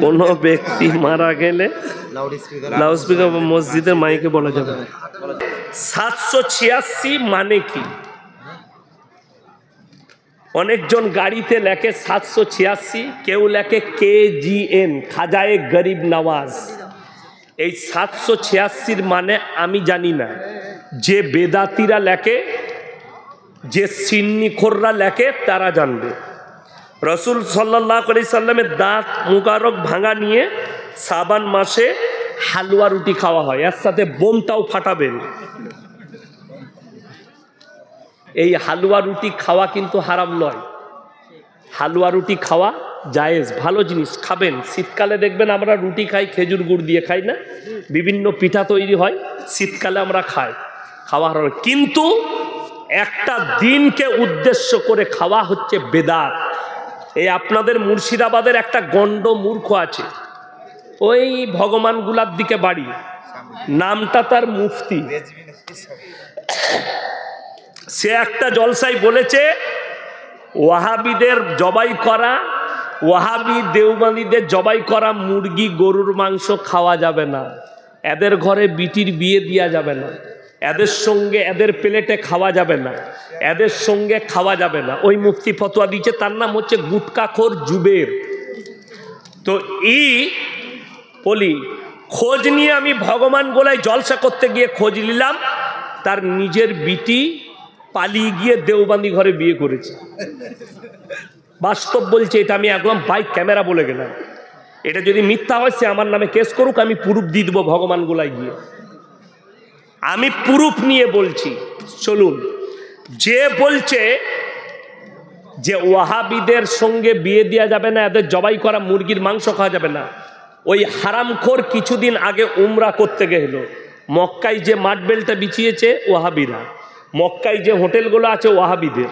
কোনো ব্যক্তি মারা গেলে লাউডস্পিকার বা মসজিদের মাইকে বলা যাবে না। 786 মানে কি? অনেকজন গাড়িতে লেখে 786, কেউ লেখে KGN, খাজায়ে গরিব নওয়াজ। এই 786 মানে আমি জানি না, যে বেদাতিরা লেখে, যে সিন্নিখোররা লেখে তারা জানবে। রসুল সাল্লাল্লাহু আলাইহি সাল্লামের দাঁত মুবারক ভাঙা নিয়ে সাবান মাসে হালুয়া রুটি খাওয়া হয়, এর সাথে বোমটাও ফাটাবেন। এই হালুয়া রুটি খাওয়া কিন্তু হারাম নয়, হালুয়া রুটি খাওয়া জায়েজ, ভালো জিনিস, খাবেন। শীতকালে দেখবেন আমরা রুটি খাই, খেজুর গুড় দিয়ে খাই না, বিভিন্ন পিঠা তৈরি হয়, শীতকালে আমরা খাই, খাওয়া হারাম। কিন্তু একটা দিনকে উদ্দেশ্য করে খাওয়া হচ্ছে বেদাত। এই আপনাদের মুর্শিদাবাদের একটা গন্ড মূর্খ আছে, ওই ভগবান গুলার দিকে বাড়ি, নামটা তার মুফতি। সে একটা জলসায় বলেছে ওয়াহাবিদের জবাই করা, ওয়াহাবি দেওবন্দীদের জবাই করা মুরগি গরুর মাংস খাওয়া যাবে না, এদের ঘরে বিটির বিয়ে দেওয়া যাবে না, এদের সঙ্গে এদের প্লেটে খাওয়া যাবে না, এদের সঙ্গে খাওয়া যাবে না। ওই মুফতি ফতোয়া দিয়েছে, তার নাম হচ্ছে গুটকাখোর জুবের। তো বলি খোঁজ নিয়ে আমি ভগবান গোলায় জলসা করতে গিয়ে খোঁজ নিলাম, তার নিজের বিটি পালিয়ে গিয়ে দেওবন্দি ঘরে বিয়ে করেছে। বাস্তব বলছে, এটা আমি একদম বাইক ক্যামেরা বলে গেলাম। এটা যদি মিথ্যা হয় সে আমার নামে কেস করুক, আমি প্রুফ দিয়ে দেবো ভগবান গোলায় গিয়ে, আমি প্রুফ নিয়ে বলছি। চলুন, যে বলছে যে ওয়াহাবিদের সঙ্গে বিয়ে দেওয়া যাবে না, এদের জবাই করা মুরগির মাংস খাওয়া যাবে না, ওই হারামখোর কিছুদিন আগে উমরা করতে গেল, মক্কায় যে মাঠবেলটা বিছিয়েছে ওয়াহাবিরা, মক্কায় যে হোটেলগুলো আছে ওয়াহাবিদের,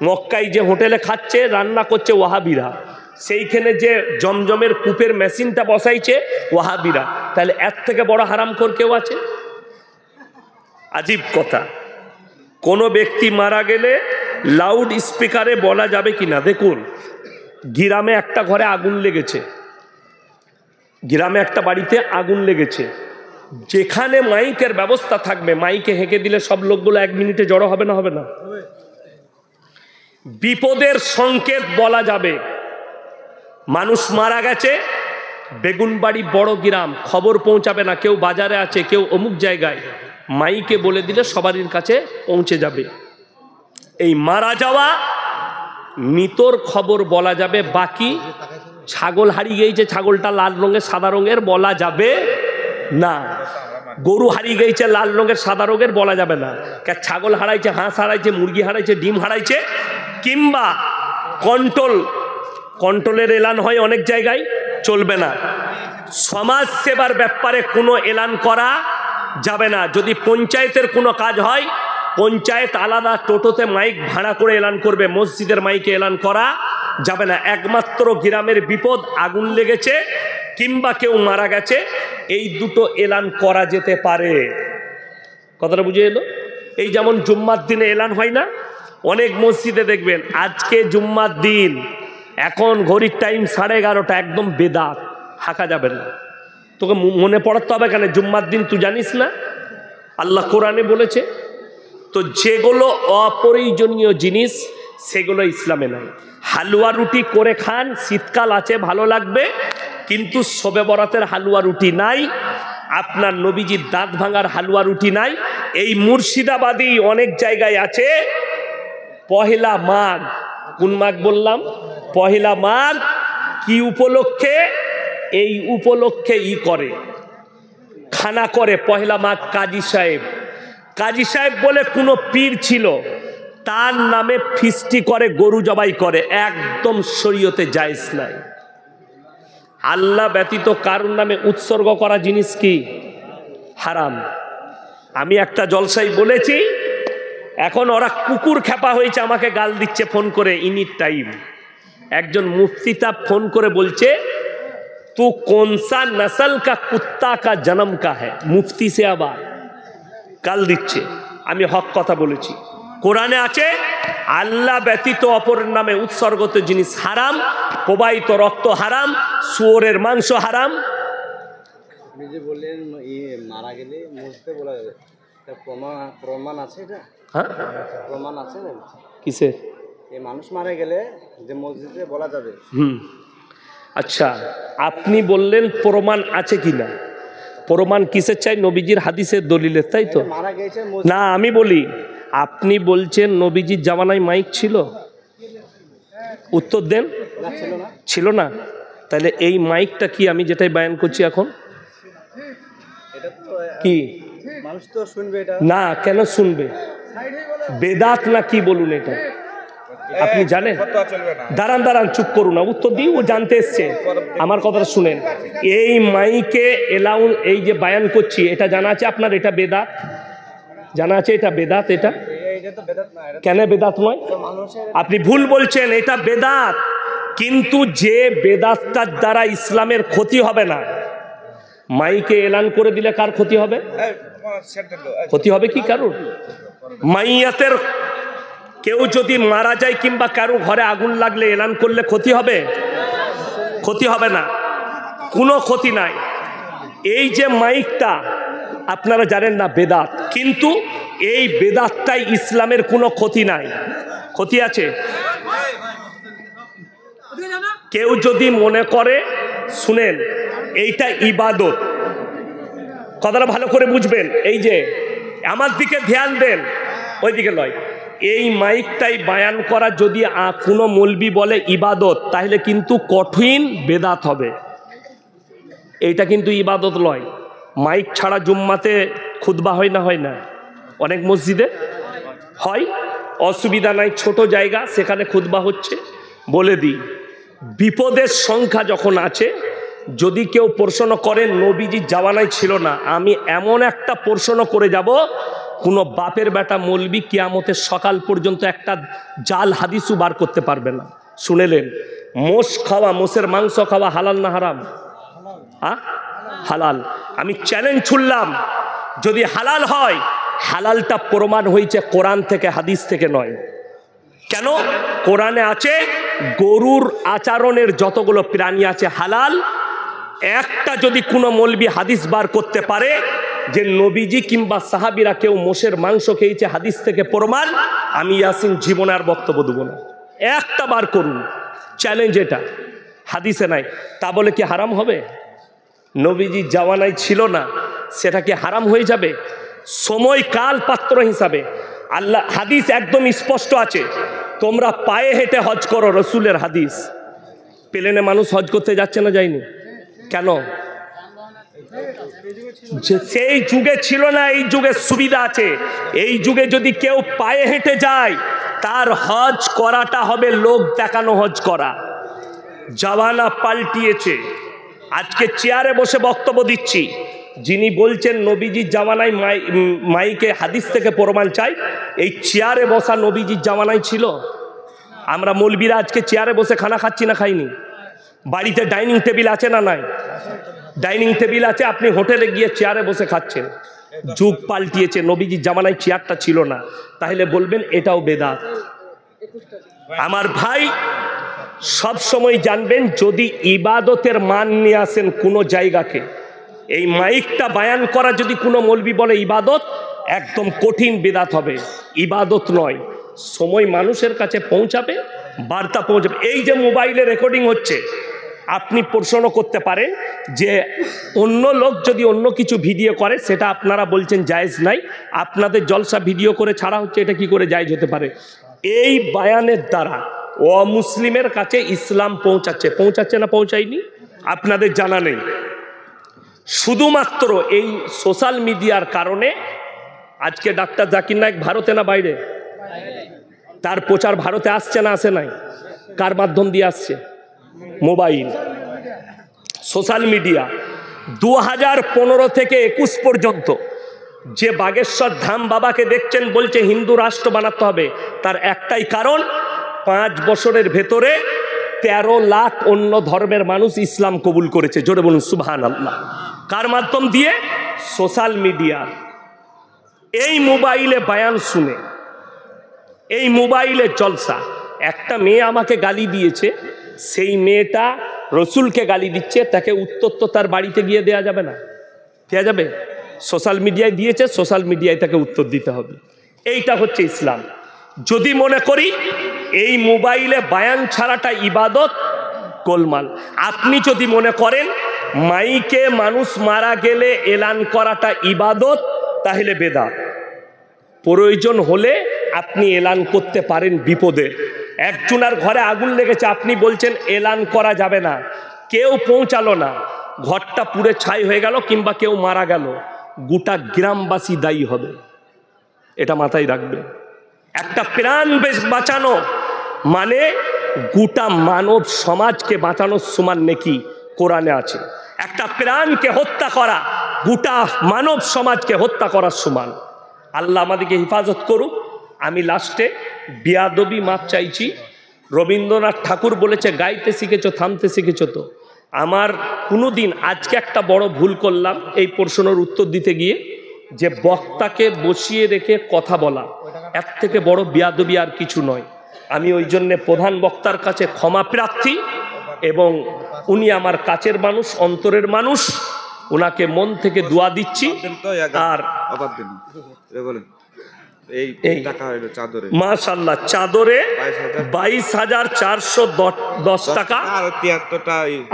মক্কায় যে হোটেলে খাচ্ছে রান্না করছে ওয়াহাবিরা, সেইখানে যে জমজমের কূপের মেশিনটা বসাইছে ওয়াহাবিরা। তাহলে এর থেকে বড় হারামখোর কেউ আছে? আজীব কথা। কোনো ব্যক্তি মারা গেলে লাউড স্পিকারে বলা যাবে কিনা? দেখুন, গ্রামে একটা ঘরে আগুন লেগেছে, গ্রামে একটা বাড়িতে আগুন লেগেছে, যেখানে মাইকের ব্যবস্থা থাকবে, মাইকে হেঁকে দিলে সব লোকগুলো 1 মিনিটে জড়ো হবে না? হবে না? বিপদের সংকেত বলা যাবে। মানুষ মারা গেছে, বেগুনবাড়ি বড় গ্রাম, খবর পৌঁছাবে না, কেউ বাজারে আছে, কেউ অমুক জায়গায়, মাইকে বলে দিলে সবারই কাছে পৌঁছে যাবে। এই মারা যাওয়া মৃতর খবর বলা যাবে, বাকি ছাগল হারিয়ে গিয়েছে, ছাগলটা লাল রঙের সাদা রঙের বলা যাবে না, গরু হারিয়ে গিয়েছে লাল রঙের সাদা রঙের বলা যাবে না, ছাগল হারাইছে, হাঁস হারাইছে, মুরগি হারাইছে, ডিম হারাইছে, কিংবা কন্ট্রোলের এলান হয় অনেক জায়গায়, চলবে না। সমাজ সেবার ব্যাপারে কোনো এলান করা যাবে না। যদি পঞ্চায়েতের কোনো কাজ হয়, পঞ্চায়েত আলাদা টোটোতে মাইক ভাড়া করে এলান করবে, মসজিদের মাইকে এলান করা যাবে না। একমাত্র গ্রামের বিপদ, আগুন লেগেছে কিংবা কেউ মারা গেছে, এই দুটো এলান করা যেতে পারে। কথাটা বুঝে এলো? এই যেমন জুম্মার দিনে এলান হয় না, অনেক মসজিদে দেখবেন আজকে জুম্মার দিন, এখন ঘড়ির টাইম 11:30, একদম বেদাত, হাঁকা যাবে না। তোকে মনে পড়াতে হবে কেন? জুম্মার দিন তুই জানিস না? আল্লাহ কোরআনে বলেছে। তো যেগুলো অপ্রয়োজনীয় জিনিস সেগুলো ইসলামে নাই। হালুয়া রুটি করে খান, শীতকাল আছে ভালো লাগবে, কিন্তু শবে বরাতের হালুয়া রুটি নাই, আপনার নবীজির দাঁত ভাঙার হালুয়া রুটি নাই। এই মুর্শিদাবাদী অনেক জায়গায় আছে পহেলা মাঘ, কোন মাঘ বললাম? পহেলা মাঘ। কি উপলক্ষে? এই উপলক্ষে করে খানা করে পহেলা মাঘ। কাজী সাহেব বলে কোনো পীর ছিল, তার নামে ফিস্টি করে, গরু জবাই করে, একদম শরীয়তে জায়েজ নাই। আল্লাহ ব্যতীত কারুর নামে উৎসর্গ করা জিনিস কি? হারাম। আমি একটা জলসায় বলেছি, এখন ওরা কুকুর খেপা হয়েছে, আমাকে গাল দিচ্ছে ফোন করে এনি টাইম। একজন মুফতি তা ফোন করে বলছে, তু কোনসা নসল কা কুত্তা কা জন্ম কা হ্যায়? মুফতি সে আবার গাল দিচ্ছে। আমি হক কথা বলেছি, কোরআনে আছে আল্লাহ ব্যতীত অপরের নামে উৎসর্গত জিনিস হারাম, প্রবাহিত রক্ত হারাম, শুয়োরের মাংস হারাম। আপনি যে বললেন মারা গেলে মসজিদে বলা যাবে, প্রমাণ আছে এটা? হ্যাঁ, প্রমাণ আছে কিসে? এই মানুষ মারা গেলে যে মসজিদে বলা যাবে। আচ্ছা, আপনি বললেন প্রমাণ আছে কিনা? প্রমাণ কিসের চাই? নবীজির হাদিসের দলিলের, তাই তো? মারা গেছে না, আমি বলি, আপনি বলছেন নবীজির জামানায় মাইক ছিল, উত্তর দেন। ছিল না? তাহলে এই মাইকটা কি আমি যেটাই বায়ান করছি এখন কি মানুষ তো শুনবে এটা না? কেন শুনবে? বেদাত না কি বলুন এটা আপনি জানেন? দাঁড়ান দাঁড়ান, চুপ করুন না, উত্তর দিই, ও জানতে এসছে। আমার কথাটা শুনেন, এই মাইকে এলাউ, এই যে বায়ান করছি, এটা জানা আছে আপনার? এটা বেদাত জানা আছে? এটা বেদাত? এটা কেন বেদাত নয়? আপনি ভুল বলছেন, এটা বেদাত। কিন্তু যে বেদাতটার দ্বারা ইসলামের ক্ষতি হবে না, মাইকে এলান করে দিলে কার ক্ষতি হবে? ক্ষতি হবে কি কারণ? মাইয়াতের কেউ যদি মারা যায় কিংবা কারো ঘরে আগুন লাগলে এলান করলে ক্ষতি হবে? ক্ষতি হবে না, কোনো ক্ষতি নাই। এই যে মাইকটা আপনারা জানেন না বেদাত, কিন্তু এই বেদাতটাই ইসলামের কোনো ক্ষতি নাই। ক্ষতি আছে? কেউ যদি মনে করে, শুনেন, এইটা ইবাদত, কথাটা ভালো করে বুঝবেন। এই যে আমার দিকে ধ্যান দেন, ওই দিকে নয়। এই মাইকটাই বায়ান করা যদি কোনো মৌলবি বলে ইবাদত, তাহলে কিন্তু কঠিন বেদাত হবে। এইটা কিন্তু ইবাদত নয়। মাইক ছাড়া জুম্মাতে খুতবা হয় না? হয় না? অনেক মসজিদে হয়, অসুবিধা নাই, ছোট জায়গা, সেখানে খুতবা হচ্ছে। বলে দিই, বিপদের সংখ্যা যখন আছে, যদি কেউ প্রশ্ন করে নবীজির জামানায় ছিল না, আমি এমন একটা প্রশ্ন করে যাব, কোনো বাপের বেটা মৌলবি কিয়ামতের সকাল পর্যন্ত একটা জাল হাদিসও বার করতে পারবে না। শুনেলেন, মোষ খাওয়া, মোষের মাংস খাওয়া হালাল না হারাম? হালাল। আমি চ্যালেঞ্জ ছুড়লাম, যদি হালাল হয়, হালালটা প্রমাণ হয়েছে কোরআন থেকে, হাদিস থেকে নয়। কেন? কোরআনে আছে গরুর আচরণের যতগুলো প্রাণী আছে হালাল। একটা যদি কোনো মৌলবি হাদিস বার করতে পারে যে নবীজি কিংবা সাহাবিরা কেউ মোষের মাংস খেয়েছে, হাদিস থেকে প্রমাণ, আমি ইয়াসিন জীবনে আর বক্তব্য দেবো না। একটা বার করুন, চ্যালেঞ্জ এটা, হাদিসে নাই। তা বলে কি হারাম হবে? নবীজি জামানায় ছিল না, সেটা কি হারাম হয়ে যাবে? সময় কাল পাত্র হিসাবে আল্লাহ, হাদিস একদম স্পষ্ট আছে, তোমরা পায়ে হেঁটে হজ করো, রসুলের হাদিস। প্লেনে মানুষ হজ করতে যাচ্ছে না? যায়নি কেন? সেই যুগে ছিল না, এই যুগে সুবিধা আছে। এই যুগে যদি কেউ পায়ে হেঁটে যায়, তার হজ করাটা হবে লোক দেখানো হজ করা। জামানা পাল্টিয়েছে। আজকে চেয়ারে বসে বক্তব্য দিচ্ছি, যিনি বলছেন নবীজির জামানায় মাইকে হাদিস থেকে প্রমাণ চাই, এই চেয়ারে বসা নবীজির জামানায় ছিল? আমরা মৌলবীরা আজকে চেয়ারে বসে খানা খাচ্ছি না? খাইনি। বাড়িতে ডাইনিং টেবিল আছে না? নাই। ডাইনিং টেবিল আছে, আপনি হোটেলে গিয়ে চেয়ারে বসে খাচ্ছেন। যুগ পাল্টিয়েছে, নবীজির জামানায় চেয়ারটা ছিল না, তাহলে বলবেন এটাও বেদাত। আমার ভাই, সব সময় জানবেন, যদি ইবাদতের মান নিয়ে আসেন কোনো জায়গাকে, এই মাইকটা বায়ান করা যদি কোনো মৌলবি বলে ইবাদত, একদম কঠিন বেদাত হবে। ইবাদত নয়, সময় মানুষের কাছে পৌঁছাবে, বার্তা পৌঁছাবে। এই যে মোবাইলে রেকর্ডিং হচ্ছে, আপনি প্রশ্ন করতে পারেন যে অন্য লোক যদি অন্য কিছু ভিডিও করে, সেটা আপনারা বলছেন জায়েজ নাই, আপনাদের জলসা ভিডিও করে ছাড়া হচ্ছে, এটা কি করে জায়েজ হতে পারে? এই বায়ানের দ্বারা অমুসলিমের কাছে ইসলাম পৌঁছাচ্ছে। পৌঁছাচ্ছে না পৌঁছায়নি? আপনাদের জানা নেই। শুধুমাত্র এই সোশ্যাল মিডিয়ার কারণে আজকে ডাক্তার জাকির নায়েক ভারতে না বাইরে? তার প্রচার ভারতে আসছে না আসে নাই? কার মাধ্যম দিয়ে আসছে? Mobile, social media. 2015 থেকে 21 পর্যন্ত যে বাগেশ্বর ধাম বাবাকে দেখছেন বলছে হিন্দু রাষ্ট্র বানাতে হবে, তার একটাই কারণ, 5 বছরের ভেতরে 13 লাখ অন্য ধর্মের মানুষ ইসলাম কবুল করেছে। জোরে বলুন সুবহানাল্লাহ। কার মাধ্যম দিয়ে? Social media. এই মোবাইলে বায়ান শুনে এই মোবাইলের জলসা। একটা মেয়ে আমাকে গালি দিয়েছে, সেই মেয়েটা রসুলকে গালি দিচ্ছে, তাকে উত্তর তো তার বাড়িতে গিয়ে দেয়া যাবে না, দেওয়া যাবে? সোশ্যাল মিডিয়ায় দিয়েছে, সোশ্যাল মিডিয়ায় তাকে উত্তর দিতে হবে। এইটা হচ্ছে ইসলাম। যদি মনে করি এই মোবাইলে বায়ান ছাড়াটা ইবাদত, গোলমাল। আপনি যদি মনে করেন মাইকে মানুষ মারা গেলে এলান করাটা ইবাদত, তাহলে বেদাত। প্রয়োজন হলে আপনি এলান করতে পারেন বিপদে। একজনের ঘরে আগুন লেগেছে, আপনি বলছেন এলান করা যাবে না, কেউ পৌঁছালো না, ঘরটা পুড়ে ছাই হয়ে গেল, কিংবা কেউ মারা গেল, গোটা গ্রামবাসী দায়ী হবে। এটা মাথায় রাখবে। একটা প্রাণ বাঁচানো মানে গোটা মানব সমাজকে বাঁচানোর সমান নেকি কোরআনে আছে। একটা প্রাণকে হত্যা করা গোটা মানব সমাজকে হত্যা করার সমান। আল্লাহ আমাদেরকে হেফাজত করুক। আমি লাস্টে বিয়াদবি মাপ চাইছি। রবীন্দ্রনাথ ঠাকুর বলেছে, গাইতে শিখেছো, থামতে শিখেছো তো। আমার কোনো দিন, আজকে একটা বড় ভুল করলাম এই প্রশ্নের উত্তর দিতে গিয়ে, যে বক্তাকে বসিয়ে রেখে কথা বলা, এর থেকে বড় বিয়াদবি আর কিছু নয়। আমি ওই জন্যে প্রধান বক্তার কাছে ক্ষমা প্রার্থী, এবং উনি আমার কাছের মানুষ, অন্তরের মানুষ, ওনাকে মন থেকে দোয়া দিচ্ছি। আর মাশাআল্লাহ চাদরে 22,410 টাকা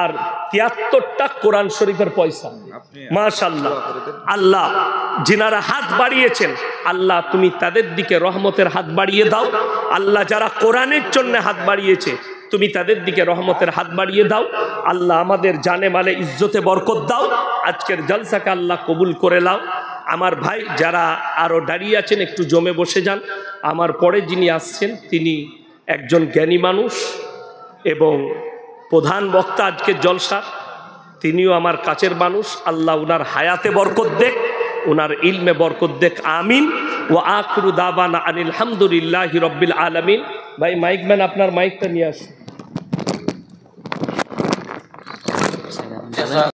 আর 73টা কোরআন শরীফের পয়সা। মাশাআল্লাহ। আল্লাহ যিনারা হাত বাড়িয়েছেন, আল্লাহ তুমি তাদের দিকে রহমতের হাত বাড়িয়ে দাও। আল্লাহ যারা কোরআনের জন্য হাত বাড়িয়েছে, তুমি তাদের দিকে রহমতের হাত বাড়িয়ে দাও। আল্লাহ আমাদের জানে মালে ইজ্জতে বরকত দাও। আজকের জলসাকে আল্লাহ কবুল করে নাও। আমার ভাই যারা আরও দাঁড়িয়ে আছেন, একটু জমে বসে যান। আমার পরে যিনি আসছেন তিনি একজন জ্ঞানী মানুষ এবং প্রধান বক্তা আজকের জলসা, তিনিও আমার কাছের মানুষ। আল্লাহ উনার হায়াতে বরকত দেখ, উনার ইলমে বরকত দেখ। আমিন। ও আখিরু দাওয়ানা আনিল হামদুলিল্লাহি রাব্বিল আলামিন। ভাই মাইকম্যান, আপনার মাইকটা নিয়ে আসুন।